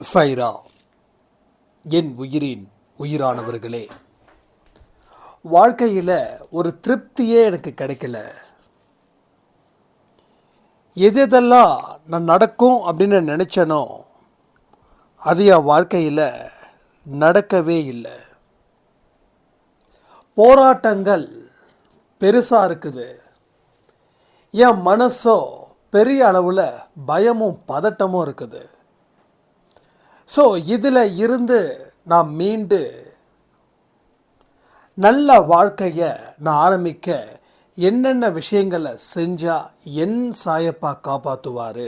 சைரா, என் உயிரின் உயிரானவர்களே, வாழ்க்கையில் ஒரு திருப்தியே எனக்கு கிடைக்கல. எதெல்லாம் நான் நடக்கும் அப்படின்னு நினச்சேனோ அது என் வாழ்க்கையில் நடக்கவே இல்லை. போராட்டங்கள் பெருசாக இருக்குது. என் மனசோ பெரிய அளவில் பயமும் பதட்டமும் இருக்குது. ஸோ இதில் இருந்து நான் மீண்டு நல்ல வாழ்க்கையை நான் ஆரம்பிக்க என்னென்ன விஷயங்களை செஞ்சால் என் சாயப்பா காப்பாற்றுவார்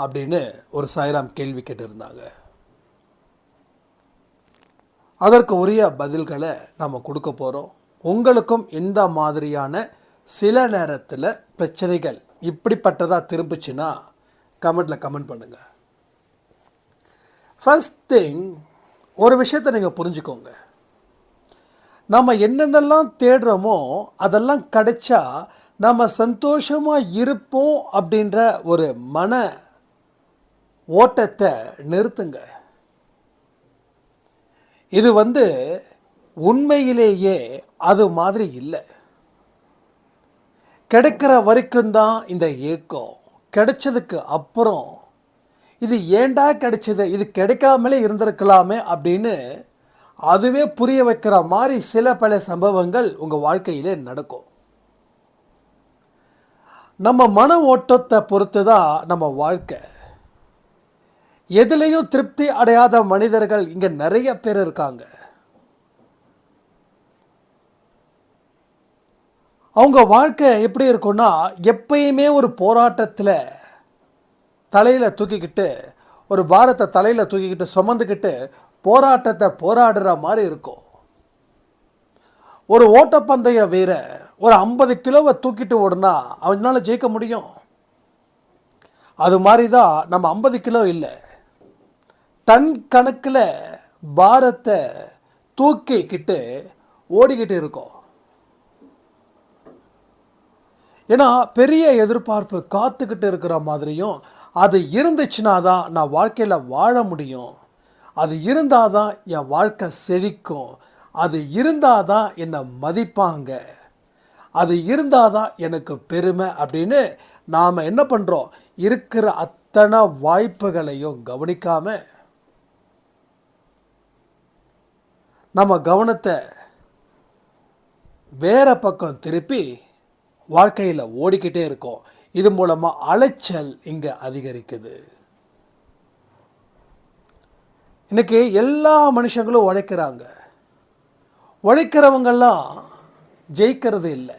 அப்படின்னு ஒரு சாய்ராம் கேள்வி கேட்டிருந்தாங்க. அதற்கு உரிய பதில்களை நம்ம கொடுக்க போகிறோம். உங்களுக்கும் இந்த மாதிரியான சில நேரத்தில் பிரச்சனைகள் இப்படிப்பட்டதாக திரும்பிச்சுன்னா கமெண்டில் கமெண்ட் பண்ணுங்கள். ஃபர்ஸ்ட் திங், ஒரு விஷயத்தை நீங்கள் புரிஞ்சுக்கோங்க. நம்ம என்னென்னலாம் தேடுறோமோ அதெல்லாம் கிடைச்சா நம்ம சந்தோஷமாக இருப்போம் அப்படின்ற ஒரு மன ஓட்டத்தை நிறுத்துங்க. இது உண்மையிலேயே அது மாதிரி இல்லை. கிடைக்கிற வரைக்கும் தான் இந்த ஏக்கம். கிடைச்சதுக்கு அப்புறம் இது ஏண்டா கிடைச்சது, இது கிடைக்காமலே இருந்திருக்கலாமே அப்படின்னு அதுவே புரிய வைக்கிற மாதிரி சில பல சம்பவங்கள் உங்கள் வாழ்க்கையிலே நடக்கும். நம்ம மன ஓட்டத்தை பொறுத்து தான் நம்ம வாழ்க்கை. எதுலேயும் திருப்தி அடையாத மனிதர்கள் இங்கே நிறைய பேர் இருக்காங்க. அவங்க வாழ்க்கை எப்படி இருக்குன்னா, எப்பயுமே ஒரு போராட்டத்தில் தலையில் தூக்கிக்கிட்டு, ஒரு பாரத்தை தலையில் தூக்கிக்கிட்டு சுமந்துக்கிட்டு போராட்டத்தை போராடுற மாதிரி இருக்கும். ஒரு ஓட்டப்பந்தய வீரர் ஒரு 50 கிலோவை தூக்கிட்டு ஓடுனா அவனால ஜெயிக்க முடியும். அது மாதிரி தான் நம்ம 50 கிலோ இல்லை, டன் கணக்கில் பாரத்தை தூக்கிக்கிட்டு ஓடிக்கிட்டு இருக்கோம். ஏன்னா பெரிய எதிர்பார்ப்பு காத்துக்கிட்டு இருக்கிற மாதிரியும் அது இருந்துச்சுன்னா தான் நான் வாழ்க்கையில் வாழ முடியும், அது இருந்தால் தான் என் வாழ்க்கை செழிக்கும், அது இருந்தால் தான் என்னை மதிப்பாங்க, அது இருந்தால் தான் எனக்கு பெருமை அப்படின்னு நாம் என்ன பண்ணுறோம், இருக்கிற அத்தனை வாய்ப்புகளையும் கவனிக்காமல் நம்ம கவனத்தை வேற பக்கம் திருப்பி வாழ்க்கையில் ஓடிக்கிட்டே இருக்கோம். இது மூலமாக அலைச்சல் இங்கே அதிகரிக்குது. இன்றைக்கி எல்லா மனுஷங்களும் உழைக்கிறாங்க. உழைக்கிறவங்கெல்லாம் ஜெயிக்கிறது இல்லை.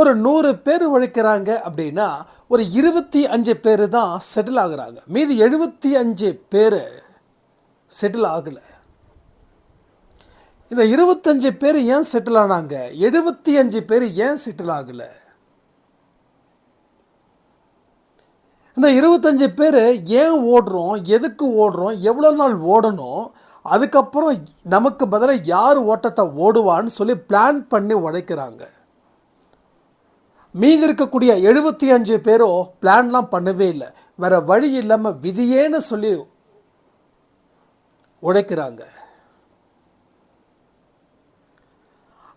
ஒரு 100 பேர் உழைக்கிறாங்க அப்படின்னா ஒரு 25 பேர் தான் செட்டில் ஆகுறாங்க. மீதி 75 பேர் செட்டில் ஆகலை. இந்த 25 பேர் ஏன் செட்டில் ஆனாங்க, 75 பேர் ஏன் செட்டில் ஆகலை? இந்த 25 பேர் ஏன் ஓடுறோம், எதுக்கு ஓடுறோம், எவ்வளோ நாள் ஓடணும், அதுக்கப்புறம் நமக்கு பதிலாக யார் ஓட்டத்தை ஓடுவான்னு சொல்லி பிளான் பண்ணி உழைக்கிறாங்க. மீதி இருக்கக்கூடிய 75 பேரோ பிளான்லாம் பண்ணவே இல்லை, வேறு வழி இல்லாமல் விதியேன்னு சொல்லி உழைக்கிறாங்க.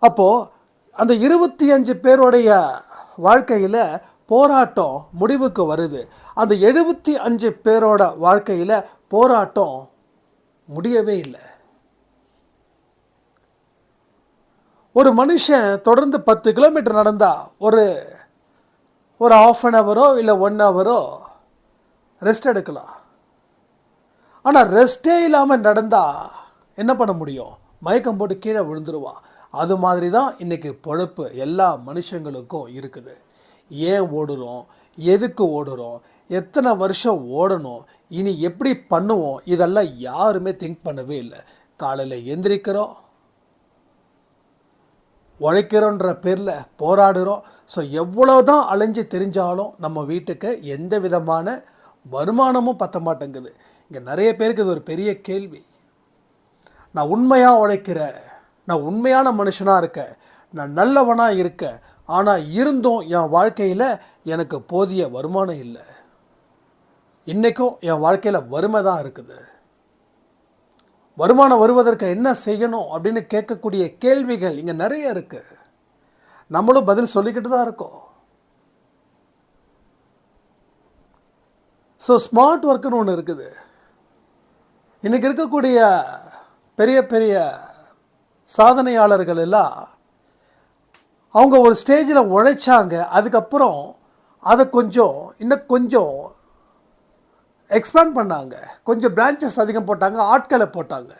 அப்போது அந்த 25 பேருடைய வாழ்க்கையில் போராட்டம் முடிவுக்கு வருது. அந்த 75 பேரோட வாழ்க்கையில் போராட்டம் முடியவே இல்லை. ஒரு மனுஷன் தொடர்ந்து 10 கிலோமீட்டர் நடந்தால் ஒரு 1/2 ஹவரோ இல்லை 1 ஹவரோ ரெஸ்ட் எடுக்கலாம். ஆனால் ரெஸ்ட்டே இல்லாமல் நடந்தால் என்ன பண்ண முடியும், மயக்கம் போட்டு கீழே விழுந்துருவான். அது மாதிரி தான் இன்றைக்கி பொழப்பு எல்லா மனுஷங்களுக்கும் இருக்குது. ஏன் ஓடுறோம், எதுக்கு ஓடுறோம், எத்தனை வருஷம் ஓடணும், இனி எப்படி பண்ணுவோம், இதெல்லாம் யாருமே திங்க் பண்ணவே இல்லை. காலையில் எந்திரிக்கிறோம், உழைக்கிறோன்ற பேரில் போராடுறோம். ஸோ எவ்வளோ தான் அலைஞ்சு தெரிஞ்சாலும் நம்ம வீட்டுக்கு எந்த விதமான வருமானமும் பற்ற மாட்டேங்குது. இங்கே நிறைய பேருக்கு இது ஒரு பெரிய கேள்வி. நான் உண்மையாக உழைக்கிறேன், நான் உண்மையான மனுஷனாக இருக்கேன், நான் நல்லவனாக இருக்கேன், ஆனால் இருந்தும் என் வாழ்க்கையில் எனக்கு போதிய வருமானம் இல்லை. இன்றைக்கும் என் வாழ்க்கையில் வறுமை தான் இருக்குது. வருமானம் வருவதற்கு என்ன செய்யணும் அப்படின்னு கேட்கக்கூடிய கேள்விகள் இங்கே நிறைய இருக்குது. நம்மளும் பதில் சொல்லிக்கிட்டு தான் இருக்கோம். ஸோ ஸ்மார்ட் ஒர்க்குன்னு ஒன்று இருக்குது. இன்றைக்கி இருக்கக்கூடிய பெரிய பெரிய சாதனையாளர்கள் எல்லாம் அவங்க ஒரு ஸ்டேஜில் உழைச்சாங்க. அதுக்கப்புறம் அதை இன்னும் கொஞ்சம் எக்ஸ்பேண்ட் பண்ணாங்க. கொஞ்சம் பிரான்ச்சஸ் அதிகம் போட்டாங்க, ஆட்களை போட்டாங்க.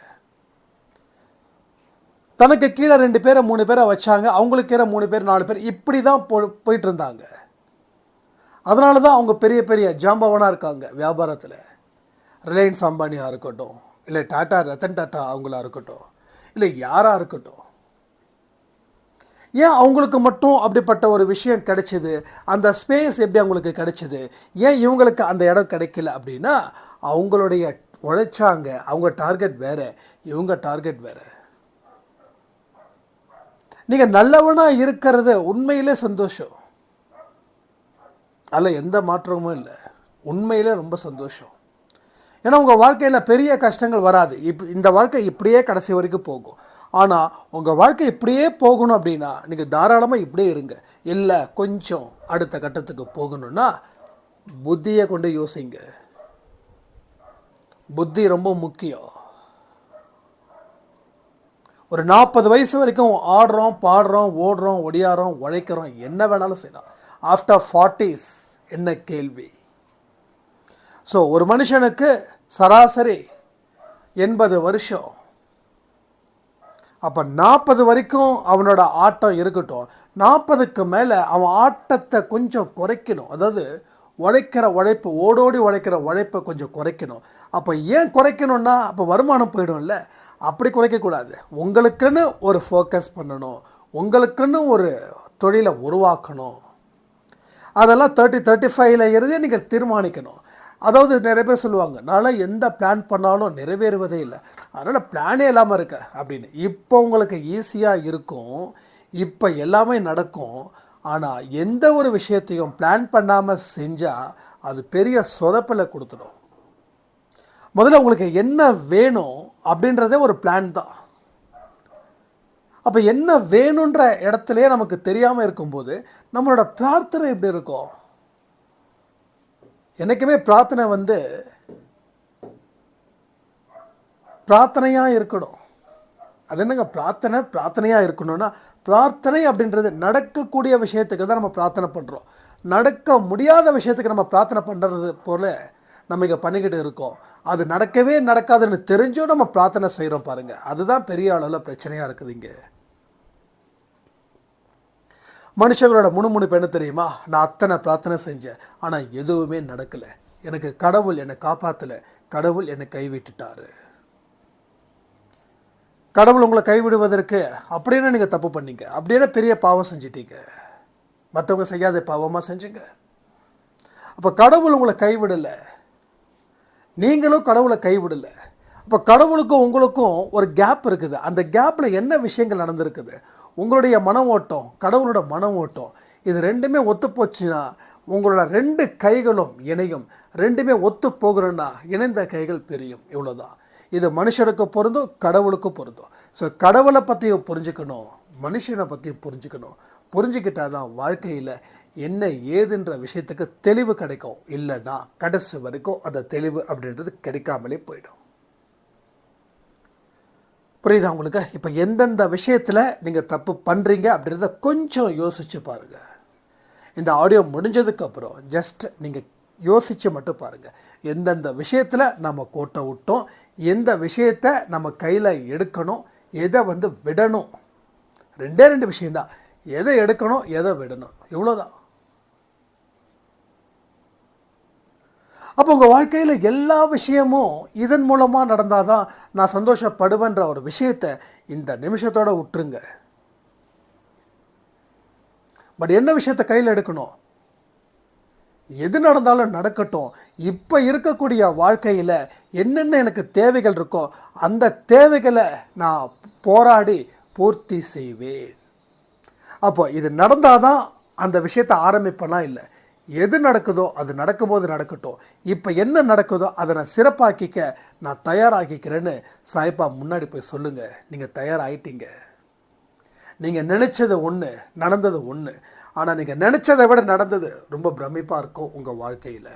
தனக்கு கீழே 2 பேரை 3 பேரை வச்சாங்க. அவங்களுக்கு கீழே 3 பேர் 4 பேர் இப்படி தான் போயிட்டு இருந்தாங்க. அதனால தான் அவங்க பெரிய பெரிய ஜாம்பவனாக இருக்காங்க வியாபாரத்தில். ரிலையன்ஸ் அம்பானியாக இருக்கட்டும், இல்லை ரத்தன் டாட்டா அவங்களா இருக்கட்டும், இல்லை யாராக இருக்கட்டும். ஏன் அவங்களுக்கு மட்டும் அப்படிப்பட்ட ஒரு விஷயம் கிடைச்சிது? அந்த ஸ்பேஸ் எப்படி அவங்களுக்கு கிடைச்சிது? ஏன் இவங்களுக்கு அந்த இடம் கிடைக்கல அப்படின்னா, அவங்களுடைய உழைச்சாங்க. அவங்க டார்கெட் வேறு, இவங்க டார்கெட் வேறு. நீங்கள் நல்லவனாக இருக்கிறது உண்மையிலே சந்தோஷம், அதில் எந்த மாற்றமும் இல்லை. உண்மையிலே ரொம்ப சந்தோஷம். ஏன்னா உங்கள் வாழ்க்கையில் பெரிய கஷ்டங்கள் வராது. இந்த வாழ்க்கை இப்படியே கடைசி வரைக்கும் போகும். ஆனால் உங்கள் வாழ்க்கை இப்படியே போகணும் அப்படின்னா நீங்கள் தாராளமாக இப்படியே இருங்க. இல்லை கொஞ்சம் அடுத்த கட்டத்துக்கு போகணுன்னா புத்தியை கொண்டு யோசிங்க. புத்தி ரொம்ப முக்கியம். ஒரு 40 வயசு வரைக்கும் ஆடுறோம், பாடுறோம், ஓடுறோம், ஒடியாரோம், உழைக்கிறோம், என்ன வேணாலும் செய்யலாம். ஆஃப்டர் 40s என்ன கேள்வி? ஸோ ஒரு மனுஷனுக்கு சராசரி 80 வருஷம். அப்போ 40 வரைக்கும் அவனோட ஆட்டம் இருக்கட்டும். 40க்கு மேலே அவன் ஆட்டத்தை கொஞ்சம் குறைக்கணும். அதாவது உழைப்பு, ஓடோடி உழைக்கிற உழைப்பை கொஞ்சம் குறைக்கணும். அப்போ ஏன் குறைக்கணும்னா, அப்போ வருமானம் போயிடும்ல. அப்படி குறைக்கக்கூடாது. உங்களுக்குன்னு ஒரு ஃபோக்கஸ் பண்ணணும், உங்களுக்குன்னு ஒரு தொழிலை உருவாக்கணும். அதெல்லாம் 30-35 இருந்து நீங்கள் தீர்மானிக்கணும். அதாவது நிறைய பேர் சொல்லுவாங்க, நான் எந்த பிளான் பண்ணாலும் நிறைவேறுவதே இல்லை, அதனால் பிளானே இல்லாமல் இருக்க அப்படின்னு. இப்போ உங்களுக்கு ஈஸியாக இருக்கும், இப்போ எல்லாமே நடக்கும். ஆனால் எந்த ஒரு விஷயத்தையும் பிளான் பண்ணாமல் செஞ்சால் அது பெரிய சொதப்பலை கொடுத்துடும். முதல்ல உங்களுக்கு என்ன வேணும் அப்படின்றதே ஒரு பிளான் தான். அப்போ என்ன வேணுன்ற இடத்துலையே நமக்கு தெரியாமல் இருக்கும்போது நம்மளோட பிரார்த்தனை எப்படி இருக்கும்? என்றைக்குமே பிரார்த்தனை பிரார்த்தனையாக இருக்கணும். அது என்னங்க பிரார்த்தனையாக இருக்கணும்னா, பிரார்த்தனை அப்படின்றது நடக்கக்கூடிய விஷயத்துக்கு தான் நம்ம பிரார்த்தனை பண்ணுறோம். நடக்க முடியாத விஷயத்துக்கு நம்ம பிரார்த்தனை பண்ணுறது போல் நம்ம இங்கே பண்ணிக்கிட்டு இருக்கோம். அது நடக்கவே நடக்காதுன்னு தெரிஞ்சும் நம்ம பிரார்த்தனை செய்கிறோம் பாருங்கள். அதுதான் பெரிய அளவில் பிரச்சனையாக இருக்குது. இங்கே மனுஷங்களோட முணுமுணுப்பு என்ன தெரியுமா? நான் அத்தனை பிரார்த்தனை செஞ்சேன், ஆனால் எதுவுமே நடக்கலை. எனக்கு கடவுள் என்னை காப்பாற்றலை, கடவுள் என்னை கைவிட்டுட்டார். கடவுள் உங்களை கைவிடுவதற்கு அப்படின்னா நீங்கள் தப்பு பண்ணீங்க, அப்படின்னா பெரிய பாவம் செஞ்சிட்டீங்க, மற்றவங்க செய்யாத பாவமாக செஞ்சுங்க. அப்போ கடவுள் உங்களை கைவிடலை, நீங்களும் கடவுளை கைவிடலை. அப்போ கடவுளுக்கும் உங்களுக்கும் ஒரு கேப் இருக்குது. அந்த கேப்பில் என்ன விஷயங்கள் நடந்திருக்குது? உங்களுடைய மன ஓட்டம், கடவுளோட மன ஓட்டம், இது ரெண்டுமே ஒத்து போச்சுன்னா உங்களோட 2 கைகளும் இணையும். ரெண்டுமே ஒத்து போகணுன்னா இணைந்த கைகள் பிரியும். இவ்வளோதான். இது மனுஷனுக்கு பொருந்தும், கடவுளுக்கு பொருந்தும். ஸோ கடவுளை பற்றியும் புரிஞ்சுக்கணும், மனுஷனை பற்றியும் புரிஞ்சுக்கணும். புரிஞ்சுக்கிட்டால் தான் வாழ்க்கையில் என்ன ஏதுன்ற விஷயத்துக்கு தெளிவு கிடைக்கும். இல்லைன்னா கடைசி வரைக்கும் அந்த தெளிவு அப்படின்றது கிடைக்காமலே போயிடும். புரியுதா உங்களுக்கு? இப்போ எந்தெந்த விஷயத்தில் நீங்கள் தப்பு பண்ணுறீங்க அப்படின்றத கொஞ்சம் யோசித்து பாருங்கள். இந்த ஆடியோ முடிஞ்சதுக்கப்புறம் ஜஸ்ட் நீங்கள் யோசித்து மட்டும் பாருங்கள். எந்தெந்த விஷயத்தில் நம்ம கோட்டை விட்டோம், எந்த விஷயத்தை நம்ம கையில் எடுக்கணும், எதை விடணும். 2 விஷயந்தான். எதை எடுக்கணும், எதை விடணும், இவ்வளோதான். அப்போ உங்கள் வாழ்க்கையில் எல்லா விஷயமும் இதன் மூலமாக நடந்தால் தான் நான் சந்தோஷப்படுவேன்ற ஒரு விஷயத்தை இந்த நிமிஷத்தோடு விட்டுருங்க. பட் என்ன விஷயத்தை கையில் எடுக்கணும்? எது நடந்தாலும் நடக்கட்டும். இப்போ இருக்கக்கூடிய வாழ்க்கையில் என்னென்ன எனக்கு தேவைகள் இருக்கோ அந்த தேவைகளை நான் போராடி பூர்த்தி செய்வேன். அப்போ இது நடந்தால் தான் அந்த விஷயத்தை ஆரம்பிப்பேனா? இல்லை, எது நடக்குதோ அது நடக்கும்போது நடக்கட்டும், இப்போ என்ன நடக்குதோ அதை நான் சிறப்பாக்கிக்க நான் தயாராகிக்கிறேன்னு சாய்ப்பா முன்னாடி போய் சொல்லுங்கள். நீங்கள் தயாராகிட்டீங்க. நீங்கள் நினச்சது ஒன்று, நடந்தது ஒன்று. ஆனால் நீங்கள் நினச்சதை விட நடந்தது ரொம்ப பிரமிப்பாக இருக்கும் உங்கள் வாழ்க்கையில்.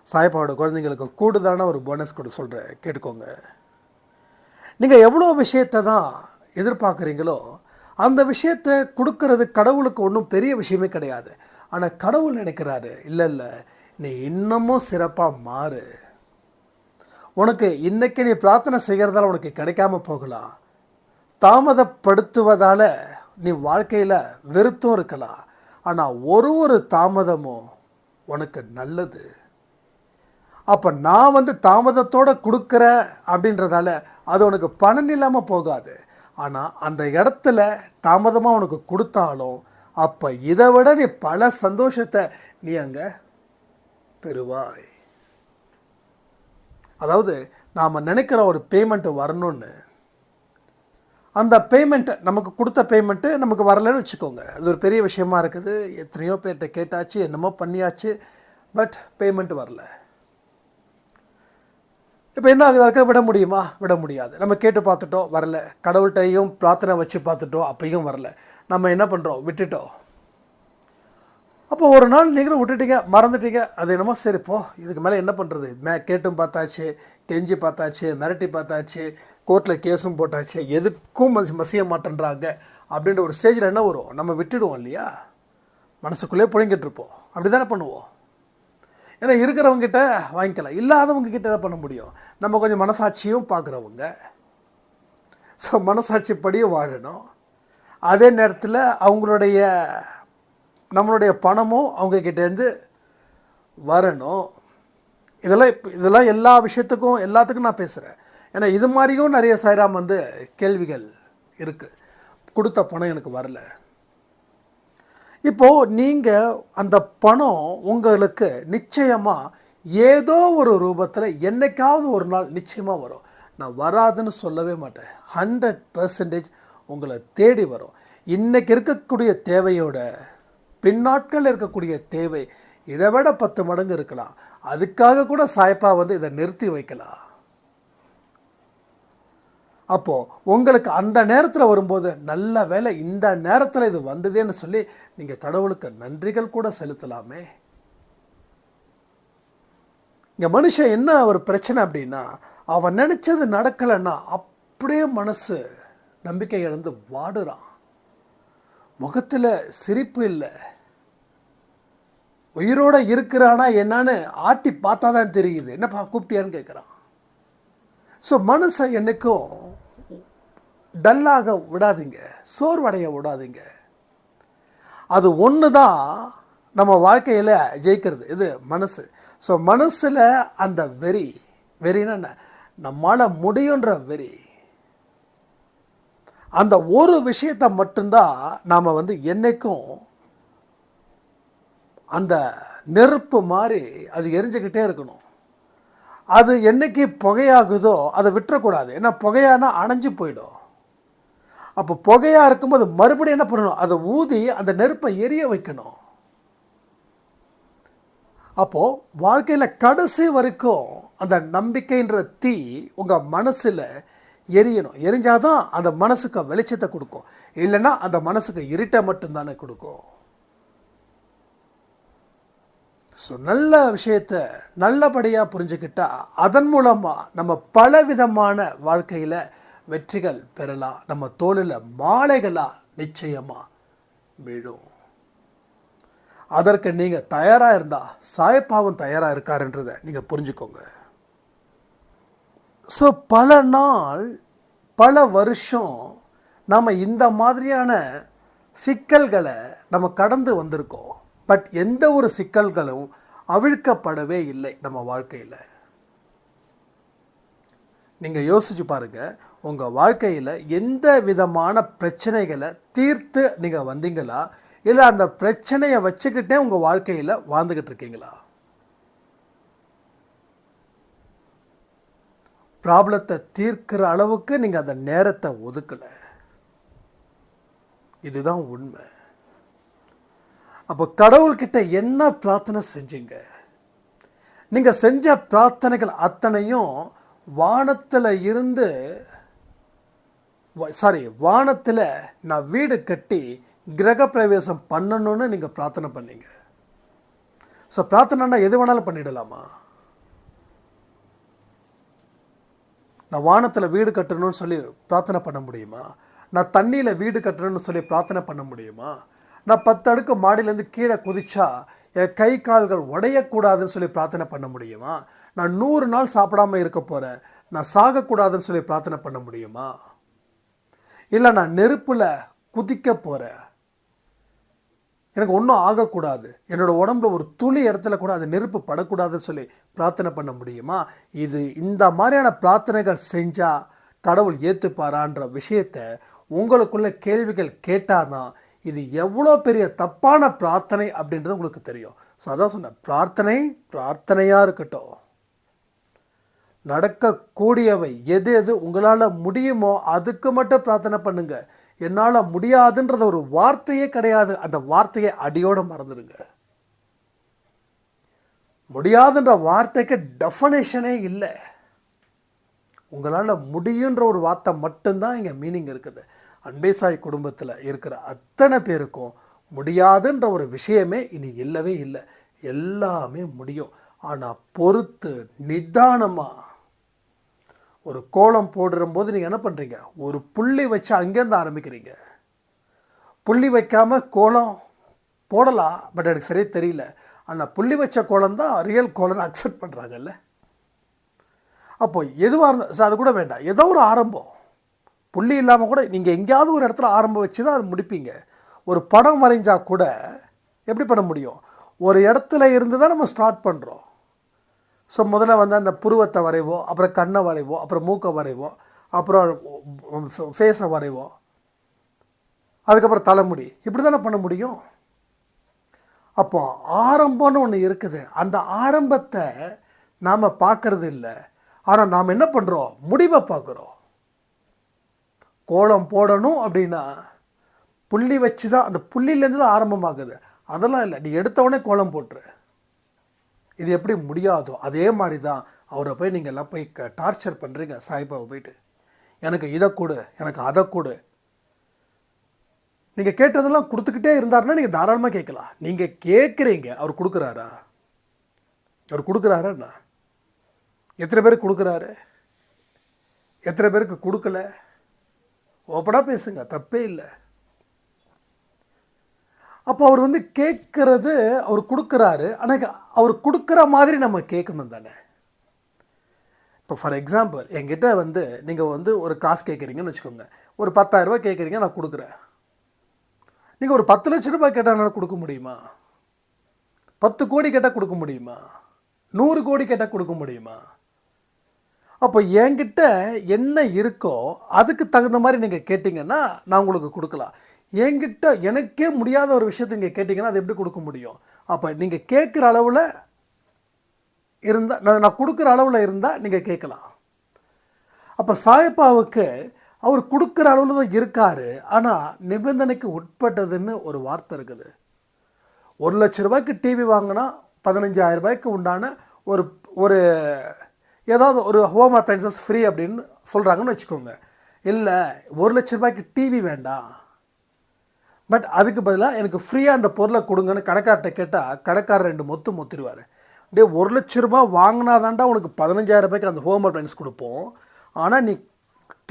சாய்ப்பாவோட குழந்தைங்களுக்கு கூடுதலான ஒரு போனஸ் கூட சொல்கிறேன், கேட்டுக்கோங்க. நீங்கள் எவ்வளோ விஷயத்தை தான் எதிர்பார்க்குறீங்களோ அந்த விஷயத்தை கொடுக்கறது கடவுளுக்கு ஒன்றும் பெரிய விஷயமே கிடையாது. ஆனால் கடவுள் நினைக்கிறாரு, இல்லை இல்லை, நீ இன்னமும் சிறப்பாக மாறு. உனக்கு இன்றைக்கி நீ பிரார்த்தனை செய்கிறதால உனக்கு கிடைக்காம போகலாம். தாமதப்படுத்துவதால் நீ வாழ்க்கையில் வெறுத்தும் இருக்கலாம். ஆனால் ஒரு தாமதமும் உனக்கு நல்லது. அப்போ நான் தாமதத்தோடு கொடுக்குறேன் அப்படின்றதால அது உனக்கு பலன் இல்லாமல் போகாது. ஆனால் அந்த இடத்துல தாமதமாக உனக்கு கொடுத்தாலும் அப்போ இதை விட நீ பல சந்தோஷத்தை நீ அங்கே பெறுவாய். அதாவது நாம் நினைக்கிற ஒரு பேமெண்ட்டு வரணும்னு, அந்த பேமெண்ட்டை நமக்கு கொடுத்த பேமெண்ட்டு நமக்கு வரலைன்னு வச்சுக்கோங்க. அது ஒரு பெரிய விஷயமா இருக்குது. எத்தனையோ பேர்கிட்ட கேட்டாச்சு, என்னமோ பண்ணியாச்சு, பட் பேமெண்ட் வரல. இப்போ என்ன ஆகுது? அதுக்காக விட முடியுமா? விட முடியாது. நம்ம கேட்டு பார்த்துட்டோம், வரல. கடவுள்கிட்டையும் பிரார்த்தனை வச்சு பார்த்துட்டோம், அப்பையும் வரல. நம்ம என்ன பண்ணுறோம்? விட்டுட்டோம். அப்போ ஒரு நாள் நீங்களும் விட்டுட்டீங்க, மறந்துட்டீங்க. அது என்னமோ சரிப்போ, இதுக்கு மேலே என்ன பண்ணுறது? கேட்டும் பார்த்தாச்சு, கெஞ்சி பார்த்தாச்சு, மிரட்டி பார்த்தாச்சு, கோர்ட்டில் கேஸும் போட்டாச்சு, எதுக்கும் மசிய மாட்டேன்றாங்க அப்படின்ற ஒரு ஸ்டேஜில் என்ன வரும்? நம்ம விட்டுடுவோம் இல்லையா? மனசுக்குள்ளே புழங்கிட்டு இருப்போம். அப்படி தானே பண்ணுவோம். ஏன்னா இருக்கிறவங்ககிட்ட வாங்கிக்கலாம், இல்லாதவங்க கிட்ட என்ன பண்ண முடியும்? நம்ம கொஞ்சம் மனசாட்சியும் பார்க்குறவங்க. ஸோ மனசாட்சிப்படியும் வாழணும். அதே நேரத்தில் நம்மளுடைய பணமும் அவங்கக்கிட்டேருந்து வரணும். இதெல்லாம் எல்லா விஷயத்துக்கும் எல்லாத்துக்கும் நான் பேசுகிறேன். ஏன்னா இது மாதிரியும் நிறைய சாய்ராம் கேள்விகள் இருக்குது. கொடுத்த பணம் எனக்கு வரல. இப்போது நீங்கள் அந்த பணம் உங்களுக்கு நிச்சயமாக ஏதோ ஒரு ரூபத்தில் என்றைக்காவது ஒரு நாள் நிச்சயமாக வரும். நான் வராதுன்னு சொல்லவே மாட்டேன். 100% உங்களை தேடி வரும். இன்றைக்கி இருக்கக்கூடிய தேவையோட பின்னாட்கள் இருக்கக்கூடிய தேவை இதை விட 10 மடங்கு இருக்கலாம். அதுக்காக கூட சாய்ப்பா இதை நிறுத்தி வைக்கலாம். அப்போது உங்களுக்கு அந்த நேரத்தில் வரும்போது நல்ல வேலை இந்த நேரத்தில் இது வந்ததேன்னு சொல்லி நீங்கள் கடவுளுக்கு நன்றிகள் கூட செலுத்தலாமே. இங்கே மனுஷன் என்ன ஒரு பிரச்சனை அப்படின்னா, அவன் நினச்சது நடக்கலைன்னா அப்படியே மனசு நம்பிக்கை இழந்து வாடுறான். முகத்தில் சிரிப்பு இல்லை. உயிரோடு இருக்கிறானா என்னன்னு ஆட்டி பார்த்தா தான் தெரியுது. என்னப்பா கூப்பிட்டியான்னு கேட்குறான். ஸோ மனசை என்றைக்கும் டல்லாக விடாதீங்க, சோர்வடைய விடாதீங்க. அது ஒன்று தான் நம்ம வாழ்க்கையில் ஜெயிக்கிறது, இது மனசு. ஸோ மனசில் அந்த வெறின்னா நம்மளால் முடியுன்ற வெறி, அந்த ஒரு விஷயத்தை மட்டும்தான் நாம் என்றைக்கும் அந்த நெருப்பு மாதிரி அது எரிஞ்சுக்கிட்டே இருக்கணும். அது என்றைக்கு புகையாகுதோ அதை விட்டுறக்கூடாது. ஏன்னா புகையானா அணைஞ்சு போயிடும். அப்போ புகையாக இருக்கும்போது மறுபடியும் என்ன பண்ணணும்? அதை ஊதி அந்த நெருப்பை எரிய வைக்கணும். அப்போது வாழ்க்கையில் கடைசி வரைக்கும் அந்த நம்பிக்கைன்ற தீ உங்கள் மனசில் எரியணும். எரிஞ்சாதான் அந்த மனசுக்கு வெளிச்சத்தை கொடுக்கும். இல்லைன்னா அந்த மனசுக்கு இருட்டை மட்டும்தானே கொடுக்கும். ஸோ நல்ல விஷயத்தை நல்லபடியாக புரிஞ்சுக்கிட்டால் அதன் மூலமாக நம்ம பலவிதமான வாழ்க்கையில் வெற்றிகள் பெறலாம். நம்ம தோளில் மாலைகளாக நிச்சயமாக விழும். அதற்கு நீங்கள் தயாராக இருந்தால் சாயப்பாவும் தயாராக இருக்காருன்றதை நீங்கள் புரிஞ்சுக்கோங்க. ஸோ பல நாள் பல வருஷம் நம்ம இந்த மாதிரியான சிக்கல்களை நம்ம கடந்து வந்திருக்கோம். பட் எந்த ஒரு சிக்கல்களும் அவிழ்க்கப்படவே இல்லை நம்ம வாழ்க்கையில். நீங்கள் யோசிச்சு பாருங்கள், உங்கள் வாழ்க்கையில் எந்த விதமான பிரச்சனைகளை தீர்த்து நீங்கள் வந்தீங்களா, இல்லை அந்த பிரச்சனையை வச்சுக்கிட்டே உங்கள் வாழ்க்கையில் வாழ்ந்துக்கிட்டு இருக்கீங்களா? ப்ராப்ளத்தை தீர்க்கிற அளவுக்கு நீங்கள் அந்த நேரத்தை ஒதுக்கலை. இதுதான் உண்மை. அப்போ கடவுள்கிட்ட என்ன பிரார்த்தனை செஞ்சீங்க? நீங்கள் செஞ்ச பிரார்த்தனைகள் அத்தனையும் வானத்தில் இருந்து வானத்தில் நான் வீடு கட்டி கிரக பிரவேசம் பண்ணணும்னு நீங்கள் பிரார்த்தனை பண்ணீங்க. ஸோ பிரார்த்தனைன்னா எது வேணாலும் பண்ணிடலாமா? நான் வானத்தில் வீடு கட்டணும்னு சொல்லி பிரார்த்தனை பண்ண முடியுமா? நான் தண்ணியில் வீடு கட்டணும்னு சொல்லி பிரார்த்தனை பண்ண முடியுமா? நான் 10 அடுக்கு மாடியிலேருந்து கீழே குதிச்சா என் கை கால்கள் உடையக்கூடாதுன்னு சொல்லி பிரார்த்தனை பண்ண முடியுமா? நான் 100 நாள் சாப்பிடாமல் இருக்க போகிறேன், நான் சாகக்கூடாதுன்னு சொல்லி பிரார்த்தனை பண்ண முடியுமா? இல்லை நான் நெருப்பில் குதிக்க போகிறேன், எனக்கு ஒன்றும் ஆகக்கூடாது, என்னோடய உடம்புல ஒரு துளி இடத்துல கூட அது நெருப்பு படக்கூடாதுன்னு சொல்லி பிரார்த்தனை பண்ண முடியுமா? இந்த மாதிரியான பிரார்த்தனைகள் செஞ்சால் கடவுள் ஏற்றுப்பாரான்ற விஷயத்தை உங்களுக்குள்ள கேள்விகள் கேட்டால் தான் இது எவ்வளோ பெரிய தப்பான பிரார்த்தனை அப்படின்றது உங்களுக்கு தெரியும். ஸோ அதான் சொன்னேன், பிரார்த்தனையாக இருக்கட்டும், நடக்கக்கூடியவை எது எது உங்களால் முடியுமோ அதுக்கு மட்டும் பிரார்த்தனை பண்ணுங்க. என்னால் முடியாதுன்றது ஒரு வார்த்தையே கிடையாது, அந்த வார்த்தையை அடியோடு மறந்துடுங்க. முடியாதுன்ற வார்த்தைக்கு டெஃபனேஷனே இல்லை. உங்களால் முடியுன்ற ஒரு வார்த்தை மட்டும்தான் இங்கே மீனிங் இருக்குது. அன்பே சாய் குடும்பத்தில் இருக்கிற அத்தனை பேருக்கும் முடியாதுன்ற ஒரு விஷயமே இனி இல்லவே இல்லை. எல்லாமே முடியும். ஆனால் பொறுத்து நிதானமாக ஒரு கோலம் போடும்போது நீங்கள் என்ன பண்ணுறீங்க? ஒரு புள்ளி வச்சு அங்கேருந்து ஆரம்பிக்கிறீங்க. புள்ளி வைக்காமல் கோலம் போடலாம், பட் எனக்கு சரியாக தெரியல. ஆனால் புள்ளி வச்ச கோலம் தான் ரியல் கோலம்னு அக்செப்ட் பண்ணுறாங்கல்ல. அப்போ எதுவாக இருந்தால் அது கூட வேண்டாம், ஏதோ ஒரு ஆரம்பம். புள்ளி இல்லாமல் கூட நீங்கள் எங்கேயாவது ஒரு இடத்துல ஆரம்பம் வச்சு தான் அது முடிப்பீங்க. ஒரு படம் வரைஞ்சால் கூட எப்படி பண்ண முடியும்? ஒரு இடத்துல இருந்து தான் நம்ம ஸ்டார்ட் பண்ணுறோம். ஸோ முதல்ல வந்து அந்த புருவத்தை வரைவோம், அப்புறம் கண்ணை வரைவோம், அப்புறம் மூக்கை வரைவோம், அப்புறம் ஃபேஸை வரைவோம், அதுக்கப்புறம் தலைமுடி, இப்படி தானே பண்ண முடியும். அப்போ ஆரம்பம்னு ஒன்று இருக்குது. அந்த ஆரம்பத்தை நாம் பார்க்கறது இல்லை. ஆனால் நாம் என்ன பண்ணுறோம்? முடிவை பார்க்குறோம். கோலம் போடணும் அப்படின்னா புள்ளி வச்சு தான், அந்த புள்ளியிலேருந்து தான் ஆரம்பமாகுது. அதெல்லாம் இல்லை, நீ எடுத்தவொடனே கோலம் போட்டுரு. இது எப்படி முடியாதோ அதே மாதிரி தான் அவரை போய் நீங்கள் எல்லாம் போய் டார்ச்சர் பண்ணுறீங்க. சாய்பாவை போயிட்டு எனக்கு இதை கொடு, எனக்கு அதை கொடு. நீங்கள் கேட்டதெல்லாம் கொடுத்துக்கிட்டே இருந்தாருன்னா நீங்கள் தாராளமாக கேட்கலாம். நீங்கள் கேட்குறீங்க, அவர் கொடுக்குறாரா? அவர் கொடுக்குறாருன்னா எத்தனை பேருக்கு கொடுக்குறாரு, எத்தனை பேருக்கு கொடுக்கல? ஓப்பனாக பேசுங்க, தப்பே இல்லை. அப்போ அவர் வந்து கேட்குறது, அவர் கொடுக்குறாரு. ஆனால் அவர் கொடுக்குற மாதிரி நம்ம கேட்கணும் தானே. இப்போ ஃபார் எக்ஸாம்பிள் என்கிட்ட வந்து நீங்கள் வந்து ஒரு காசு கேட்குறீங்கன்னு வச்சுக்கோங்க, ஒரு 10,000 ரூபாய் கேட்குறீங்க, நான் கொடுக்குறேன். நீங்கள் ஒரு 10 லட்ச ரூபாய் கேட்டால் என்னால் கொடுக்க முடியுமா? 10 கோடி கேட்டால் கொடுக்க முடியுமா? 100 கோடி கேட்டால் கொடுக்க முடியுமா? அப்போ என்கிட்ட என்ன இருக்கோ அதுக்கு தகுந்த மாதிரி நீங்கள் கேட்டிங்கன்னா நான் உங்களுக்கு கொடுக்கலாம். என்கிட்ட எனக்கே முடியாத ஒரு விஷயத்தை நீங்கள் கேட்டிங்கன்னா அது எப்படி கொடுக்க முடியும்? அப்போ நீங்கள் கேட்குற அளவில் இருந்தால், நான் கொடுக்குற அளவில் இருந்தால் நீங்கள் கேட்கலாம். அப்போ சாயப்பாவுக்கு அவர் கொடுக்குற அளவில் தான் இருக்கார். ஆனால் நிபந்தனைக்கு உட்பட்டதுன்னு ஒரு வார்த்தை இருக்குது. 1 லட்ச ரூபாய்க்கு டிவி வாங்கினா 15,000 ரூபாய்க்கு உண்டான ஒரு ஒரு ஏதாவது ஒரு ஹோம் அப்ளைன்சஸ் ஃப்ரீ அப்படின்னு சொல்கிறாங்கன்னு வச்சுக்கோங்க. இல்லை 1 லட்ச ரூபாய்க்கு டிவி வேண்டாம், பட் அதுக்கு பதிலாக எனக்கு ஃப்ரீயாக அந்த பொருளை கொடுங்கன்னு கடைக்கார்ட்ட கேட்டால் கடைக்காரர் 2 மொத்திடுவார். அப்படியே 1 லட்ச ரூபா வாங்கினா தாண்டா உனக்கு 15,000 ரூபாய்க்கு அந்த ஹோம் அப்ளைன்ஸ் கொடுப்போம், ஆனால் நீ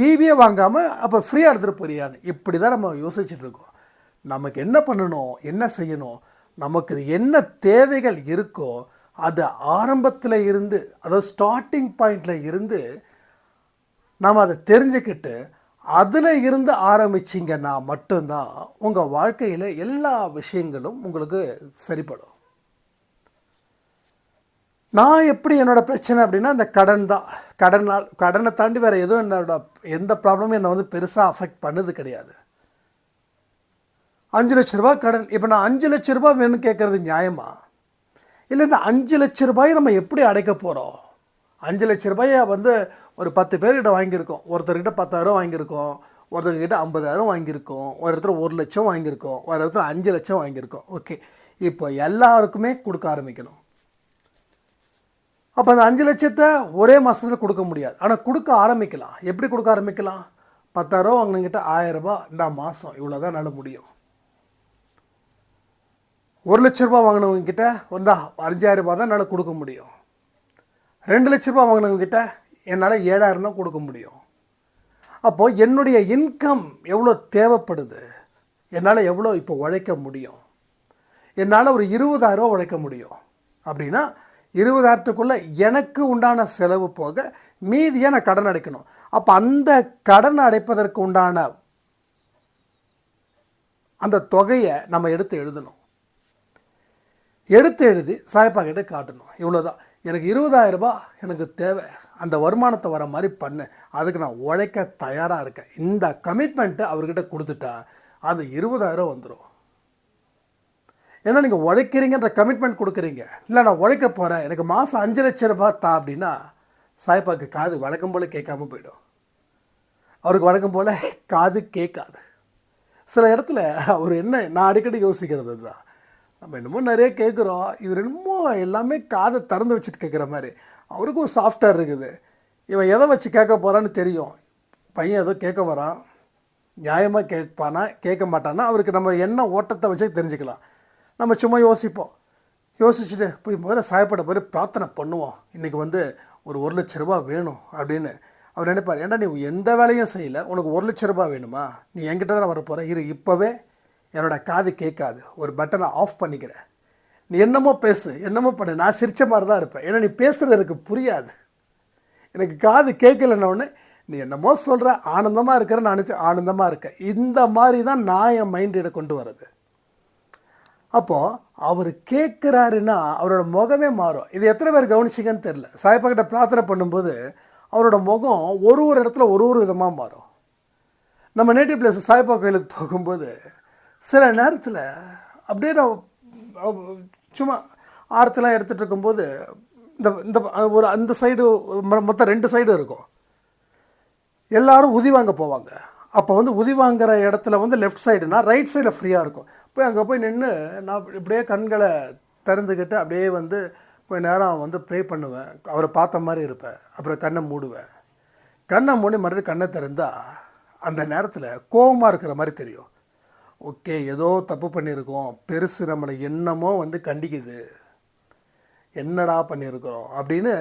டிவியே வாங்காமல் அப்போ ஃப்ரீயாக எடுத்துகிட்டு போறியான்னு. இப்படி தான் நம்ம யோசிச்சுட்ருக்கோம். நமக்கு என்ன பண்ணணும், என்ன செய்யணும், நமக்கு என்ன தேவைகள் இருக்கோ அது ஆரம்பத்தில் இருந்து, அதாவது ஸ்டார்டிங் பாயிண்டில் இருந்து நாம் அதை தெரிஞ்சுக்கிட்டு அதில் இருந்து ஆரம்பிச்சிங்கன்னா மட்டும்தான் உங்கள் வாழ்க்கையில் எல்லா விஷயங்களும் உங்களுக்கு சரிப்படும். நான் எப்படி என்னோடய பிரச்சனை அப்படின்னா இந்த கடன் தான். கடனை தாண்டி வேறு எதுவும் எந்த ப்ராப்ளமும் என்னை வந்து பெருசாக அஃபெக்ட் பண்ணது கிடையாது. 5 லட்ச ரூபா கடன். இப்போ நான் 5 லட்ச ரூபா வேணும்னு கேட்குறது நியாயமா? இல்லை இந்த 5 லட்ச ரூபாயை நம்ம எப்படி அடைக்க போகிறோம்? 5 லட்ச ரூபாயை வந்து ஒரு 10 பேர்கிட்ட வாங்கியிருக்கோம். ஒருத்தர்கிட்ட 10,000 வாங்கியிருக்கோம், ஒருத்தர்கிட்ட 50,000 வாங்கியிருக்கோம், ஒரு இடத்துல 1 லட்சம் வாங்கியிருக்கோம், ஒரு இடத்துல 5 லட்சம் வாங்கியிருக்கோம். ஓகே, இப்போ எல்லாருக்குமே கொடுக்க ஆரம்பிக்கணும். அப்போ அந்த 5 லட்சத்தை ஒரே மாதத்தில் கொடுக்க முடியாது, ஆனால் கொடுக்க ஆரம்பிக்கலாம். எப்படி கொடுக்க ஆரம்பிக்கலாம்? 10,000 வாங்கினங்கிட்ட 1000 ரூபாய் இந்த மாதம் இவ்வளோ தான் என்னால் முடியும். 1 லட்ச ரூபா வாங்கினவங்கக்கிட்ட வந்தா 5,000 ரூபாய் தான் என்னால் கொடுக்க முடியும். 2 லட்ச ரூபா வாங்கினவங்கக்கிட்ட என்னால் 7,000 தான் கொடுக்க முடியும். அப்போது என்னுடைய இன்கம் எவ்வளோ தேவைப்படுது, என்னால் எவ்வளோ இப்போ உழைக்க முடியும், என்னால் ஒரு 20,000 ரூபா உழைக்க முடியும் அப்படின்னா 20,000த்துக்குள்ளே எனக்கு உண்டான செலவு போக மீதியை நான் கடன் அடைக்கணும். அப்போ அந்த கடன் அடைப்பதற்கு உண்டான அந்த தொகையை நம்ம எடுத்து எழுதணும். எடுத்து எழுதி சாயப்பா கிட்ட காட்டணும். இவ்வளோதான், எனக்கு 20,000 ரூபாய் எனக்கு தேவை, அந்த வருமானத்தை வர மாதிரி பண்ணு, அதுக்கு நான் உழைக்க தயாராக இருக்கேன். இந்த கமிட்மெண்ட்டை அவர்கிட்ட கொடுத்துட்டா அந்த 20,000 வந்துடும். ஏன்னா நீங்கள் உழைக்கிறீங்கன்ற கமிட்மெண்ட் கொடுக்குறீங்க. இல்லை நான் உழைக்க போகிறேன், எனக்கு மாதம் 5 லட்ச ரூபாய் தா அப்படின்னா சாய்ப்பாக்கு காது வழக்கம் போல் கேட்காம போயிடும். அவருக்கு வழக்கம் போல் காது கேட்காது. சில இடத்துல அவர் என்ன, நான் அடிக்கடி யோசிக்கிறது தான், நம்ம என்னமோ நிறைய கேட்குறோம், இவர் என்னமோ எல்லாமே காதை திறந்து வச்சுட்டு கேட்குற மாதிரி. அவருக்கும் ஒரு சாஃப்ட்வேர் இருக்குது, இவன் எதை வச்சு கேட்க போகிறான்னு தெரியும். பையன் ஏதோ கேட்க வரான், நியாயமாக கேட்பானா கேட்க மாட்டானா அவருக்கு நம்ம என்ன ஓட்டத்தை வச்சே தெரிஞ்சுக்கலாம். நம்ம சும்மா யோசிச்சுட்டு போய் முதல்ல சாயப்பட போய் பிரார்த்தனை பண்ணுவோம், இன்றைக்கி வந்து ஒரு 1 லட்ச ரூபா வேணும் அப்படின்னு. அவர் நினைப்பார், ஏன்டா நீ எந்த வேலையும் செய்யலை, உனக்கு 1 லட்ச ரூபா வேணுமா, நீ என்கிட்ட தான் வரப்போகிற, இப்போவே என்னோடய காது கேட்காது, ஒரு பட்டனை ஆஃப் பண்ணிக்கிறேன், நீ என்னமோ பேசு என்னமோ பண்ணு, நான் சிரித்த மாதிரி தான் இருப்பேன், ஏன்னா நீ பேசுகிறது எனக்கு புரியாது, எனக்கு காது கேட்கலன்னொடனே நீ என்னமோ சொல்கிற, ஆனந்தமாக இருக்கிற, நான் ஆனந்தமாக இருக்கேன். இந்த மாதிரி தான் நான் என் மைண்டில் கொண்டு வர்றது. அப்போது அவர் கேட்குறாருன்னா அவரோட முகமே மாறும். இது எத்தனை பேர் கவனிச்சிங்கன்னு தெரில. சாயப்பாக்கிட்ட பிரார்த்தனை பண்ணும்போது அவரோட முகம் ஒரு இடத்துல ஒரு விதமாக மாறும். நம்ம நேட்டிவ் பிளேஸ் சாயப்பா கோயிலுக்கு போகும்போது சில நேரத்தில் அப்படியே நான் சும்மா ஆரத்தெல்லாம் எடுத்துகிட்டு இருக்கும்போது இந்த இந்த ஒரு அந்த சைடு மொத்தம் 2 சைடு இருக்கும். எல்லோரும் உதி வாங்க போவாங்க. அப்போ வந்து உதி வாங்குகிற இடத்துல வந்து லெஃப்ட் சைடுனா ரைட் சைடில் ஃப்ரீயாக இருக்கும். போய் அங்கே போய் நின்று நான் இப்படியே கண்களை திறந்துக்கிட்டு அப்படியே வந்து போய் நேரம் வந்து ப்ரே பண்ணுவேன். அவரை பார்த்த மாதிரி இருப்பேன். அப்புறம் கண்ணை மூடுவேன். கண்ணை மூடி மறுபடியும் கண்ணை திறந்தால் அந்த நேரத்தில் கோபமாக இருக்கிற மாதிரி தெரியும். ஓகே, ஏதோ தப்பு பண்ணியிருக்கோம், பெருசு நம்மளை என்னமோ வந்து கண்டிக்குது, என்னடா பண்ணியிருக்கிறோம் அப்படின்னு.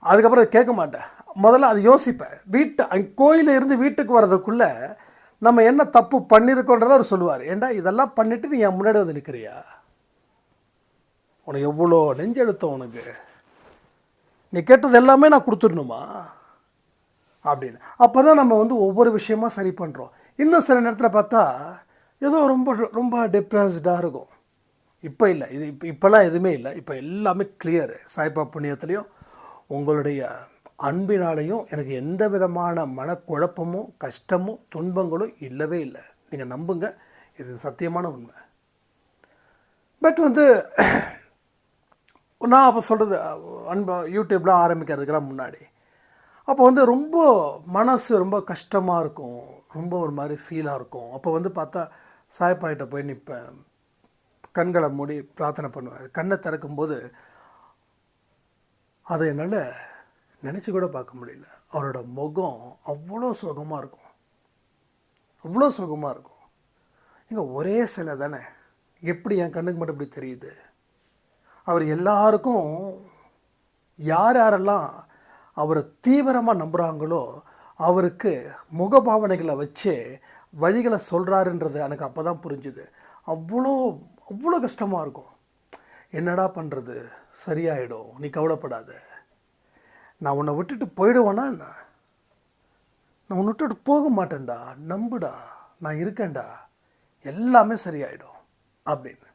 அதுக்கப்புறம் கேட்க மாட்டேன், முதல்ல அது யோசிப்பேன். கோயிலில் இருந்து வீட்டுக்கு வர்றதுக்குள்ளே நம்ம என்ன தப்பு பண்ணியிருக்கோன்றதை அவர் சொல்லுவார். ஏண்டா இதெல்லாம் பண்ணிவிட்டு நீ என் முன்னாடி வந்து நிற்கிறியா, உனக்கு எவ்வளோ நெஞ்செழுத்தம், உனக்கு நீ கேட்டது எல்லாமே நான் கொடுத்துடணுமா அப்படின்னு. அப்போ தான் நம்ம வந்து ஒவ்வொரு விஷயமா சரி பண்ணுறோம். இன்னும் சில நேரத்தில் பார்த்தா ஏதோ ரொம்ப ரொம்ப டிப்ரெஸ்டாக இருக்கும். இப்போ இல்லை, இப்போல்லாம் எதுவுமே இல்லை, இப்போ எல்லாமே கிளியரு. சாய்பா புண்ணியத்துலேயும் உங்களுடைய அன்பினாலையும் எனக்கு எந்த விதமான மனக்குழப்பமும் கஷ்டமும் துன்பங்களும் இல்லவே இல்லை. நீங்கள் நம்புங்க, இது சத்தியமான உண்மை. பட் வந்து நான் அப்போ சொல்கிறது யூடியூப்லாம் ஆரம்பிக்கிறதுக்கெல்லாம் முன்னாடி அப்போ வந்து ரொம்ப மனசு ரொம்ப கஷ்டமாக இருக்கும், ரொம்ப ஒரு மாதிரி ஃபீலாக இருக்கும். அப்போ வந்து பார்த்தா சாய்பாகிட்ட போய் நிற்பேன், கண்களை மூடி பிரார்த்தனை பண்ணுவேன். கண்ணை திறக்கும்போது அதை என்னால் நினச்சி கூட பார்க்க முடியல. அவரோட முகம் அவ்வளோ சுகமாக இருக்கும், அவ்வளோ சுகமாக இருக்கும். இங்கே ஒரே சிலை தானே, எப்படி என் கண்ணுக்கு மட்டும் இப்படி தெரியுது? அவர் எல்லாருக்கும் யார் யாரெல்லாம் அவரை தீவிரமாக நம்புகிறாங்களோ அவருக்கு முகபாவனைகளை வச்சு வழிகளை சொல்கிறாருன்றது எனக்கு அப்போ தான் புரிஞ்சுது. அவ்வளோ அவ்வளோ கஷ்டமாக இருக்கும். என்னடா பண்ணுறது, சரியாயிடும், நீ கவலைப்படாத, நான் உன்னை விட்டுட்டு போயிடுவேன்னா என்ன, நான் உன்னை விட்டுட்டு போக மாட்டேன்டா, நம்புடா, நான் இருக்கேன்டா, எல்லாமே சரியாயிடும் அப்படின்னு.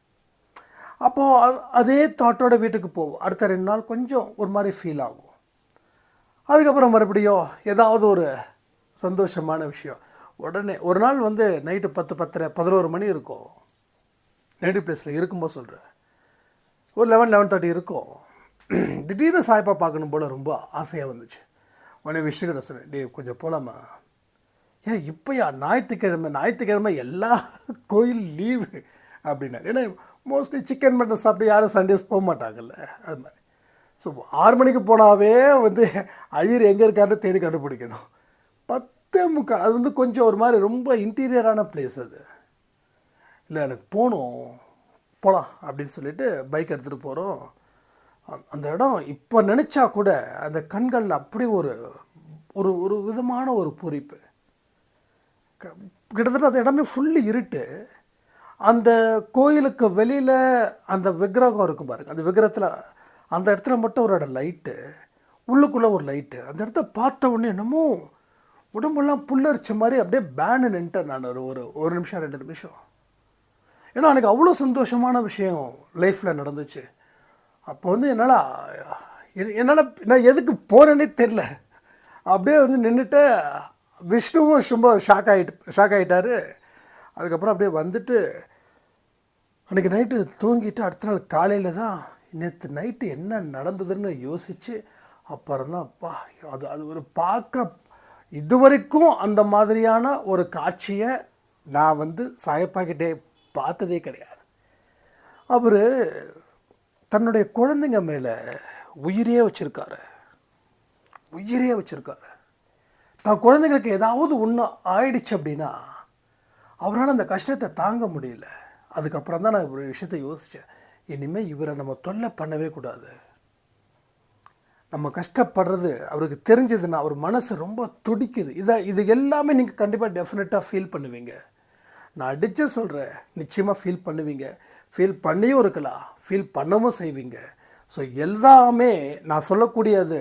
அப்போது அதே தாட்டோட வீட்டுக்கு போவோம். அடுத்த 2 நாள் கொஞ்சம் ஒரு மாதிரி ஃபீல் ஆகும். அதுக்கப்புறம் மறுபடியும் ஏதாவது ஒரு சந்தோஷமான விஷயம். உடனே ஒரு நாள் வந்து நைட்டு 10, 10:30, 11 மணி இருக்கும். நேட்டிவ் பிளேஸில் இருக்கும்போது சொல்கிறேன், ஒரு 11, 11:30 இருக்கும். திடீர்னு சாய்ப்பா பார்க்கணும் போல் ரொம்ப ஆசையாக வந்துச்சு. உடனே விஷ்ணுக்கிட்ட சொன்னேன், டே கொஞ்சம் போகலாமா? ஏன் இப்போயா? ஞாயிற்றுக்கிழமை எல்லா கோயில் லீவு அப்படின்னாரு. ஏன்னா மோஸ்ட்லி சிக்கன் மட்டன் சாப்பிட்டு யாரும் சண்டேஸ் போக மாட்டாங்கல்ல, அது மாதிரி. ஸோ 6 மணிக்கு போனாவே வந்து ஐயர் எங்கே இருக்காருன்னு தேடி கண்டுபிடிக்கணும். 10:45 அது வந்து கொஞ்சம் ஒரு மாதிரி ரொம்ப இன்டீரியரான பிளேஸ் அது. இல்லை எனக்கு போகலாம் அப்படின்னு சொல்லிட்டு பைக் எடுத்துகிட்டு போகிறோம். அந்த இடம் இப்போ நினச்சா கூட அந்த கண்களில் அப்படியே ஒரு ஒரு ஒரு விதமான ஒரு பூரிப்பு. கிட்டத்தட்ட அந்த இடமே ஃபுல்லு இருட்டு. அந்த கோயிலுக்கு வெளியில் அந்த விக்கிரகம் இருக்கும் பாருங்கள், அந்த விக்கிரகத்தில் அந்த இடத்துல மட்டும் ஒரு இடம் லைட்டு, உள்ளுக்குள்ளே ஒரு லைட்டு. அந்த இடத்த பார்த்த உடனே என்னமோ உடம்பெல்லாம் புல்லரிச்ச மாதிரி அப்படியே பேனு நின்ட்டேன் நான். ஒரு நிமிஷம் 2 நிமிஷம். ஏன்னா எனக்கு அவ்வளோ சந்தோஷமான விஷயம் லைஃப்பில் நடந்துச்சு. அப்போ வந்து என்னால் நான் எதுக்கு போகிறேன்னே தெரில. அப்படியே வந்து நின்றுட்டு விஷ்ணுவும் ரொம்ப ஷாக் ஆகிட்டார். அதுக்கப்புறம் அப்படியே வந்துட்டு அன்றைக்கி நைட்டு தூங்கிட்டு அடுத்த நாள் காலையில் தான் நேற்று நைட்டு என்ன நடந்ததுன்னு யோசித்து அப்புறம் தான் அப்பா அது ஒரு பார்க்க இதுவரைக்கும் அந்த மாதிரியான ஒரு காட்சியை நான் வந்து சாயப்பாக்கிட்டே பார்த்ததே கிடையாது. அவர் தன்னுடைய குழந்தைங்க மேலே உயிரே வச்சுருக்காரு. தான் குழந்தைங்களுக்கு ஏதாவது ஒன்று ஆயிடுச்சு அப்படின்னா அவரால் அந்த கஷ்டத்தை தாங்க முடியல. அதுக்கப்புறம் தான் நான் ஒரு விஷயத்தை யோசித்தேன், இனிமேல் இவரை நம்ம தொல்லை பண்ணவே கூடாது. நம்ம கஷ்டப்படுறது அவருக்கு தெரிஞ்சதுன்னா அவர் மனசு ரொம்ப துடிக்குது. இது எல்லாமே நீங்கள் கண்டிப்பாக டெஃபினட்டாக ஃபீல் பண்ணுவீங்க. நான் அடித்து சொல்கிறேன், நிச்சயமாக ஃபீல் பண்ணுவீங்க. ஃபீல் பண்ணியும் இருக்கலாம், ஃபீல் பண்ணவும் செய்வீங்க. ஸோ எல்லாமே நான் சொல்லக்கூடியது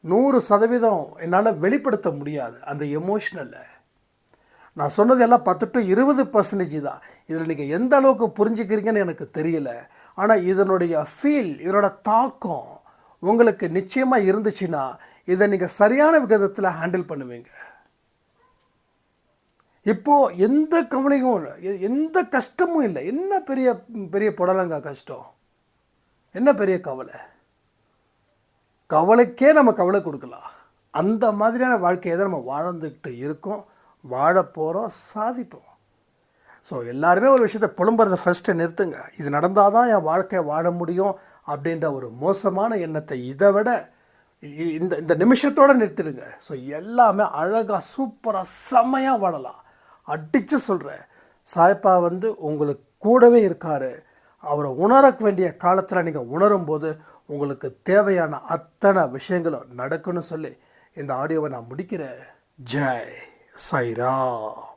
100% என்னால் வெளிப்படுத்த முடியாது அந்த எமோஷ்னலை. நான் சொன்னது எல்லாம் 10 to 20% தான். இதில் நீங்கள் எந்த அளவுக்கு புரிஞ்சுக்கிறீங்கன்னு எனக்கு தெரியல. ஆனால் இதனுடைய ஃபீல், இதனோட தாக்கம் உங்களுக்கு நிச்சயமாக இருந்துச்சுன்னா இதை நீங்கள் சரியான விதத்தில் ஹேண்டில் பண்ணுவீங்க. இப்போது எந்த கவலையும் இல்லை, எந்த கஷ்டமும் இல்லை. என்ன பெரிய பெரிய புடலங்க கஷ்டம், என்ன பெரிய கவலை? கவலைக்கே நம்ம கவலை கொடுக்கலாம். அந்த மாதிரியான வாழ்க்கையை தான் நம்ம வாழ்ந்துக்கிட்டு இருக்கோம், வாழ போகிறோம், சாதிப்போம். ஸோ எல்லாருமே ஒரு விஷயத்தை புலம்புறதை ஃபஸ்ட்டு நிறுத்துங்க. இது நடந்தால் தான் என் வாழ்க்கையை வாழ முடியும் அப்படின்ற ஒரு மோசமான எண்ணத்தை இதை விட இந்த நிமிஷத்தோடு நிறுத்திடுங்க. ஸோ எல்லாமே அழகாக சூப்பராக செம்மையாக வாழலாம். அடித்து சொல்கிறேன், சாய்ப்பா வந்து உங்களுக்கு கூடவே இருக்கார். அவரை உணர வேண்டிய காலத்தில் நீங்கள் உணரும்போது உங்களுக்கு தேவையான அத்தனை விஷயங்களும் நடக்குன்னு சொல்லி இந்த ஆடியோவை நான் முடிக்கிறேன். ஜெய் சாய்ராம்.